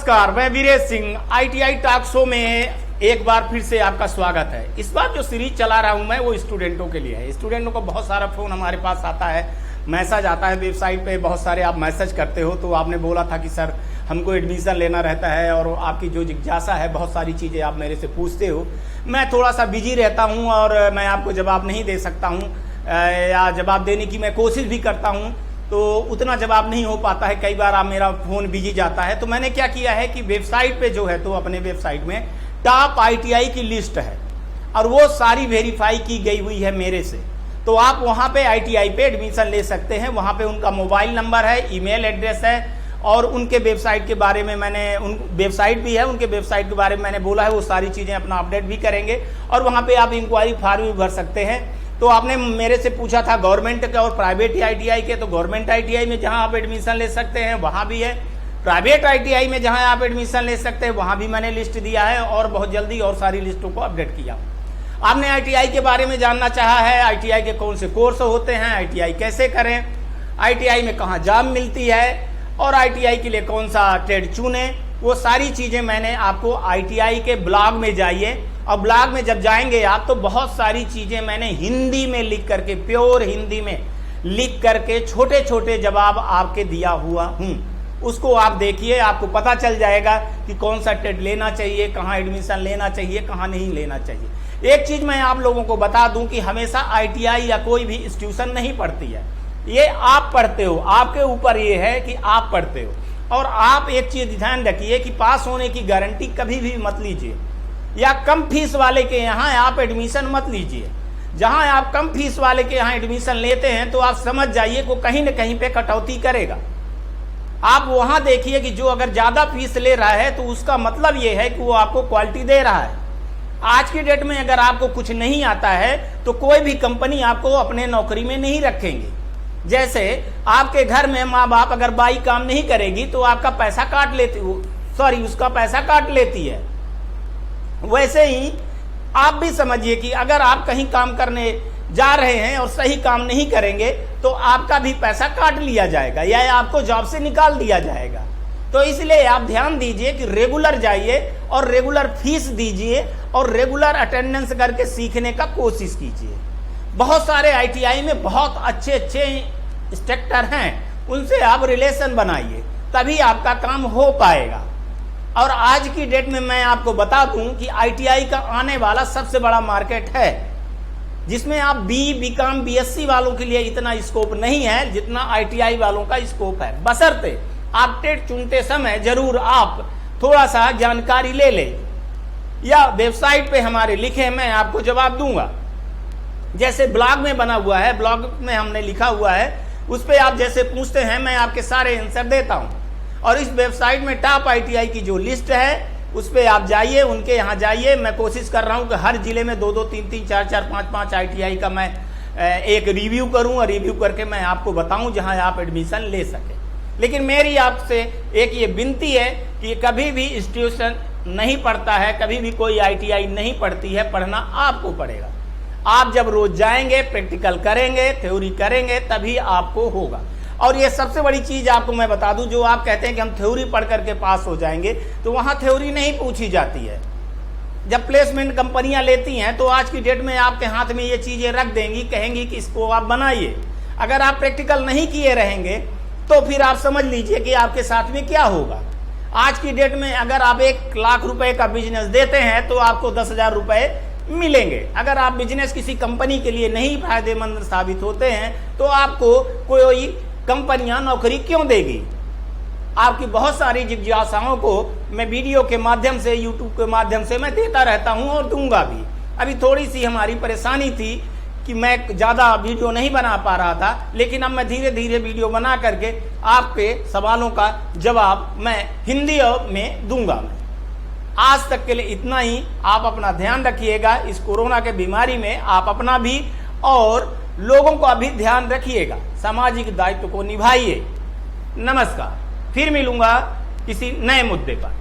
नमस्कार, मैं Viresh Singh. ITI talk show में एक बार फिर से आपका स्वागत है। इस बार जो सीरीज चला रहा हूं मैं वो स्टूडेंटों के लिए है। स्टूडेंटों को बहुत सारा फोन हमारे पास आता है, मैसेज आता है, वेबसाइट पे बहुत सारे आप मैसेज करते हो। तो आपने बोला था कि सर हमको एडमिशन लेना रहता है और आपकी जो जिज्ञासा है, बहुत सारी चीज़ें आप मेरे से पूछते हो। मैं थोड़ा सा बिजी रहता हूँ और मैं आपको जवाब नहीं दे सकता हूँ, या जवाब देने की मैं कोशिश भी करता हूँ तो उतना जवाब नहीं हो पाता है। कई बार आप मेरा फ़ोन बिजी जाता है। तो मैंने क्या किया है कि वेबसाइट पे जो है, तो अपने वेबसाइट में टॉप ITI की लिस्ट है और वो सारी वेरीफाई की गई हुई है मेरे से। तो आप वहाँ पे ITI पे एडमिशन ले सकते हैं। वहाँ पे उनका मोबाइल नंबर है, ईमेल एड्रेस है और उनके वेबसाइट के बारे में मैंने वेबसाइट भी है, उनके वेबसाइट के बारे में मैंने बोला है। वो सारी चीज़ें अपना अपडेट भी करेंगे और वहाँ पे आप इंक्वायरी फॉर्म भी भर सकते हैं। तो आपने मेरे से पूछा था गवर्नमेंट के और प्राइवेट ITI के। तो गवर्नमेंट ITI में जहां आप एडमिशन ले सकते हैं वहां भी है, प्राइवेट ITI में जहां आप एडमिशन ले सकते हैं वहां भी मैंने लिस्ट दिया है और बहुत जल्दी और सारी लिस्टों को अपडेट किया। आपने ITI के बारे में जानना चाहा है, ITI के कौन से कोर्स होते हैं, ITI कैसे करें, ITI में कहाँ जॉब मिलती है और ITI के लिए कौन सा ट्रेड चुने, वो सारी चीज़ें मैंने आपको ITI के ब्लॉग में जाइए। और ब्लॉग में जब जाएंगे आप तो बहुत सारी चीज़ें मैंने हिंदी में लिख करके, प्योर हिंदी में लिख करके छोटे छोटे जवाब आपके दिया हुआ हूँ। उसको आप देखिए, आपको पता चल जाएगा कि कौन सा ट्रेड लेना चाहिए, कहाँ एडमिशन लेना चाहिए, कहाँ नहीं लेना चाहिए। एक चीज़ मैं आप लोगों को बता दूं कि हमेशा ITI या कोई भी इंस्टीट्यूशन नहीं पढ़ती है, ये आप पढ़ते हो। आपके ऊपर ये है कि आप पढ़ते हो। और आप एक चीज़ ध्यान रखिए कि पास होने की गारंटी कभी भी मत लीजिए, या कम फीस वाले के यहाँ आप एडमिशन मत लीजिए। जहाँ आप कम फीस वाले के यहाँ एडमिशन लेते हैं तो आप समझ जाइए वो कहीं न कहीं पे कटौती करेगा। आप वहाँ देखिए कि जो अगर ज़्यादा फीस ले रहा है तो उसका मतलब ये है कि वो आपको क्वालिटी दे रहा है। आज की डेट में अगर आपको कुछ नहीं आता है तो कोई भी कंपनी आपको अपने नौकरी में नहीं रखेंगे। जैसे आपके घर में माँ बाप अगर बाई काम नहीं करेगी तो आपका पैसा काट लेती, उसका पैसा काट लेती है। वैसे ही आप भी समझिए कि अगर आप कहीं काम करने जा रहे हैं और सही काम नहीं करेंगे तो आपका भी पैसा काट लिया जाएगा या आपको जॉब से निकाल दिया जाएगा। तो इसलिए आप ध्यान दीजिए कि रेगुलर जाइए और रेगुलर फीस दीजिए और रेगुलर अटेंडेंस करके सीखने का कोशिश कीजिए। बहुत सारे ITI में बहुत अच्छे अच्छे इंस्ट्रक्टर हैं, उनसे आप रिलेशन बनाइए, तभी आपका काम हो पाएगा। और आज की डेट में मैं आपको बता दूं कि ITI का आने वाला सबसे बड़ा मार्केट है, जिसमें आप BCom BSc वालों के लिए इतना स्कोप नहीं है जितना ITI वालों का स्कोप है। बशर्ते आप ट्रेड चुनते समय जरूर आप थोड़ा सा जानकारी ले लें या वेबसाइट पे हमारे लिखे, मैं आपको जवाब दूंगा। जैसे ब्लॉग में बना हुआ है, ब्लॉग में हमने लिखा हुआ है, उस पर आप जैसे पूछते हैं मैं आपके सारे आंसर देता हूँ। और इस वेबसाइट में टॉप ITI की जो लिस्ट है उस पर आप जाइए, उनके यहाँ जाइए। मैं कोशिश कर रहा हूँ कि हर जिले में 2-2, 3-3, 4-4, 5-5 ITI का मैं एक रिव्यू करूँ और रिव्यू करके मैं आपको बताऊँ जहाँ आप एडमिशन ले सकें। लेकिन मेरी आपसे एक ये विनती है कि कभी भी इंस्टीट्यूशन नहीं पढ़ता है, कभी भी कोई ITI नहीं पढ़ती है, पढ़ना आपको पड़ेगा। आप जब रोज जाएंगे, प्रैक्टिकल करेंगे, थ्योरी करेंगे, तभी आपको होगा। और ये सबसे बड़ी चीज़ आपको मैं बता दूं, जो आप कहते हैं कि हम थ्योरी पढ़ करके पास हो जाएंगे, तो वहाँ थ्योरी नहीं पूछी जाती है। जब प्लेसमेंट कंपनियां लेती हैं तो आज की डेट में आपके हाथ में ये चीज़ें रख देंगी, कहेंगी कि इसको आप बनाइए। अगर आप प्रैक्टिकल नहीं किए रहेंगे तो फिर आप समझ लीजिए कि आपके साथ में क्या होगा। आज की डेट में अगर आप 1 लाख रुपए का बिजनेस देते हैं तो आपको 10,000 रुपए मिलेंगे। अगर आप बिजनेस किसी कंपनी के लिए नहीं फायदेमंद साबित होते हैं तो आपको कोई कंपनियां नौकरी क्यों देगी। आपकी बहुत सारी जिज्ञासाओं को मैं वीडियो के माध्यम से, यूट्यूब के माध्यम से मैं देता रहता हूं और दूंगा भी। अभी थोड़ी सी हमारी परेशानी थी कि मैं ज़्यादा वीडियो नहीं बना पा रहा था, लेकिन अब मैं धीरे धीरे वीडियो बना करके आपके सवालों का जवाब मैं हिंदी में दूंगा। आज तक के लिए इतना ही। आप अपना ध्यान रखिएगा। इस कोरोना के बीमारी में आप अपना भी और लोगों का भी ध्यान रखिएगा। सामाजिक दायित्व को निभाइए। नमस्कार, फिर मिलूंगा किसी नए मुद्दे पर।